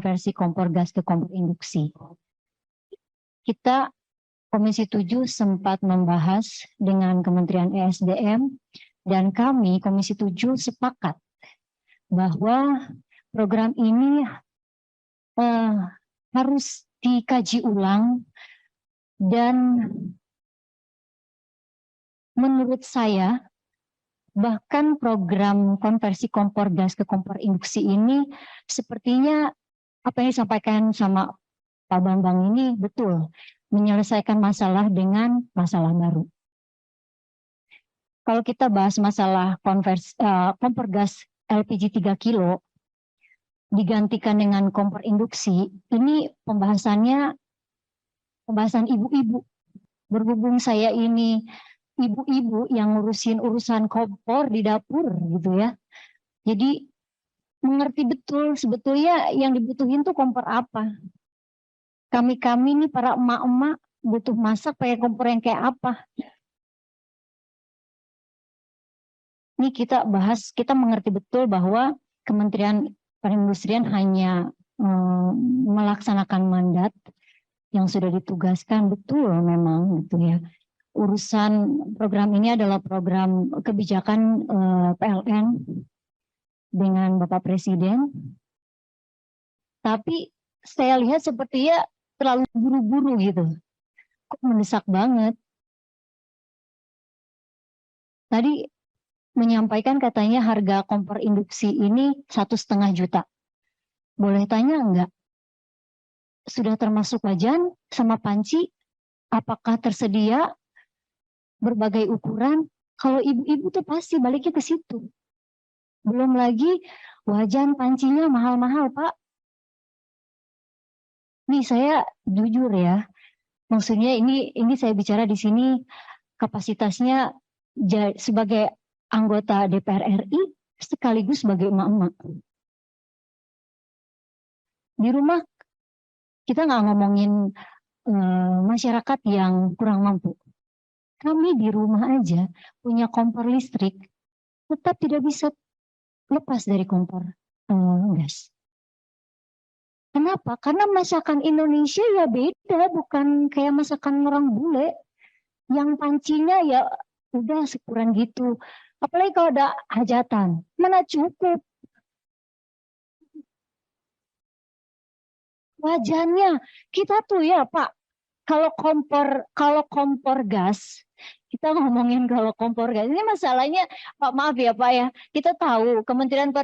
konversi kompor gas ke kompor induksi. Kita Komisi 7 sempat membahas dengan Kementerian ESDM dan kami Komisi 7 sepakat bahwa program ini harus dikaji ulang dan menurut saya bahkan program konversi kompor gas ke kompor induksi ini sepertinya apa yang disampaikan sama Pak Bambang ini betul, menyelesaikan masalah dengan masalah baru. Kalau kita bahas masalah kompor gas LPG 3 kilo digantikan dengan kompor induksi, ini pembahasan ibu-ibu. Berhubung saya ini ibu-ibu yang ngurusin urusan kompor di dapur gitu ya. Jadi mengerti betul sebetulnya yang dibutuhin tuh kompor apa. Kami ini para emak-emak butuh masak pakai kompor yang kayak apa. Ini kita bahas, kita mengerti betul bahwa Kementerian Perindustrian hanya melaksanakan mandat yang sudah ditugaskan, betul memang gitu ya. Urusan program ini adalah program kebijakan PLN dengan Bapak Presiden. Tapi saya lihat sepertinya terlalu buru-buru gitu. Kok mendesak banget. Tadi menyampaikan katanya harga kompor induksi ini 1,5 juta. Boleh tanya enggak? Sudah termasuk wajan sama panci? Apakah tersedia berbagai ukuran? Kalau ibu-ibu tuh pasti baliknya ke situ. Belum lagi wajan pancinya mahal-mahal, Pak. Nih saya jujur ya, maksudnya ini saya bicara di sini kapasitasnya sebagai anggota DPR RI sekaligus sebagai emak-emak. Di rumah kita nggak ngomongin masyarakat yang kurang mampu. Kami di rumah aja punya kompor listrik, tetap tidak bisa lepas dari kompor gas. Kenapa? Karena masakan Indonesia ya beda, bukan kayak masakan orang bule. Yang pancinya ya udah sekuran gitu. Apalagi kalau ada hajatan, mana cukup. Wajannya, kita tuh ya Pak, kalau kompor gas, kita ngomongin kalau kompor gas, ini masalahnya, Pak maaf ya Pak ya, kita tahu Kementerian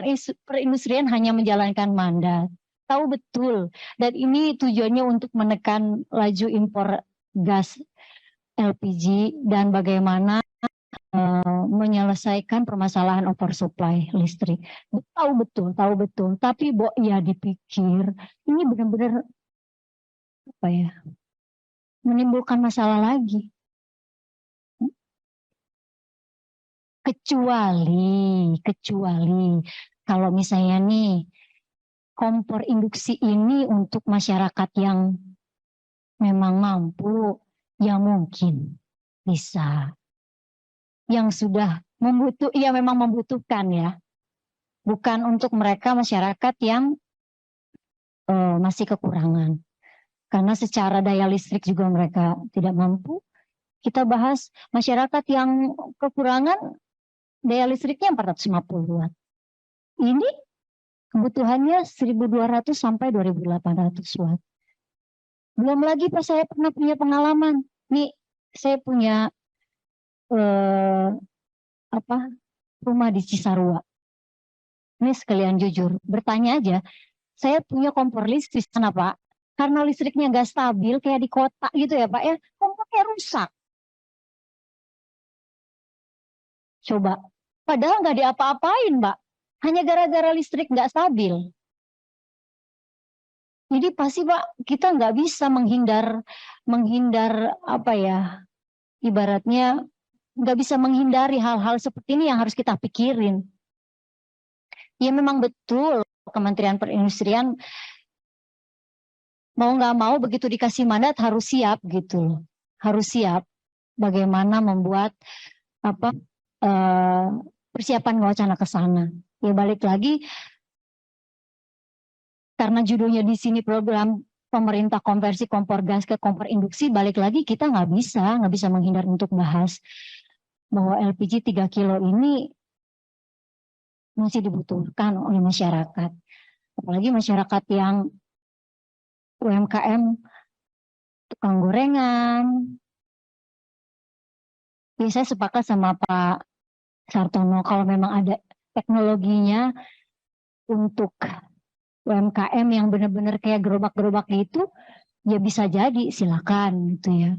Perindustrian hanya menjalankan mandat, tahu betul, dan ini tujuannya untuk menekan laju impor gas LPG dan bagaimana menyelesaikan permasalahan oversupply listrik. Tahu betul. Tapi ya dipikir ini benar-benar apa ya? Menimbulkan masalah lagi. Kecuali kalau misalnya nih kompor induksi ini untuk masyarakat yang memang mampu, ya mungkin bisa. Yang sudah memang membutuhkan ya, bukan untuk mereka masyarakat yang masih kekurangan, karena secara daya listrik juga mereka tidak mampu. Kita bahas masyarakat yang kekurangan daya listriknya 450 watt. Ini kebutuhannya 1.200 sampai 2.800 watt. Belum lagi pas saya pernah punya pengalaman, nih saya punya rumah di Cisarua. Ini sekalian jujur, bertanya aja, saya punya kompor listrik sana Pak, karena listriknya nggak stabil kayak di kota gitu ya Pak ya, kompornya rusak. Coba, padahal nggak diapa-apain Pak, hanya gara-gara listrik nggak stabil. Jadi pasti Pak, kita nggak bisa menghindar apa ya, ibaratnya nggak bisa menghindari hal-hal seperti ini yang harus kita pikirin. Ya memang betul Kementerian Perindustrian mau nggak mau begitu dikasih mandat harus siap gitu, harus siap bagaimana membuat persiapan wacana ke sana. Ya balik lagi karena judulnya di sini program pemerintah konversi kompor gas ke kompor induksi, balik lagi kita nggak bisa menghindar untuk bahas bahwa LPG 3 kilo ini masih dibutuhkan oleh masyarakat. Apalagi masyarakat yang UMKM, tukang gorengan. Jadi saya sepakat sama Pak Sartono, kalau memang ada teknologinya untuk UMKM yang benar-benar kayak gerobak-gerobak gitu, ya bisa jadi, silakan gitu ya.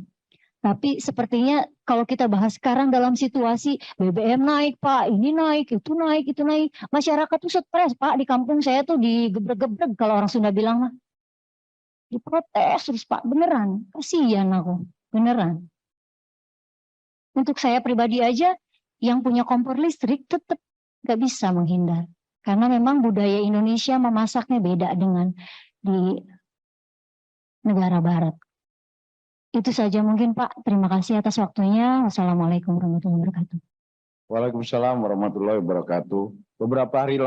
Tapi sepertinya kalau kita bahas sekarang dalam situasi BBM naik Pak, ini naik, itu naik, itu naik. Masyarakat tuh stres Pak, di kampung saya tuh digebrek-gebrek kalau orang Sunda bilang mah. Diprotes terus Pak, beneran. Kasihan aku, beneran. Untuk saya pribadi aja, yang punya kompor listrik tetap gak bisa menghindar. Karena memang budaya Indonesia memasaknya beda dengan di negara barat. Itu saja mungkin Pak. Terima kasih atas waktunya. Wassalamualaikum warahmatullahi wabarakatuh. Waalaikumsalam warahmatullahi wabarakatuh. Beberapa hari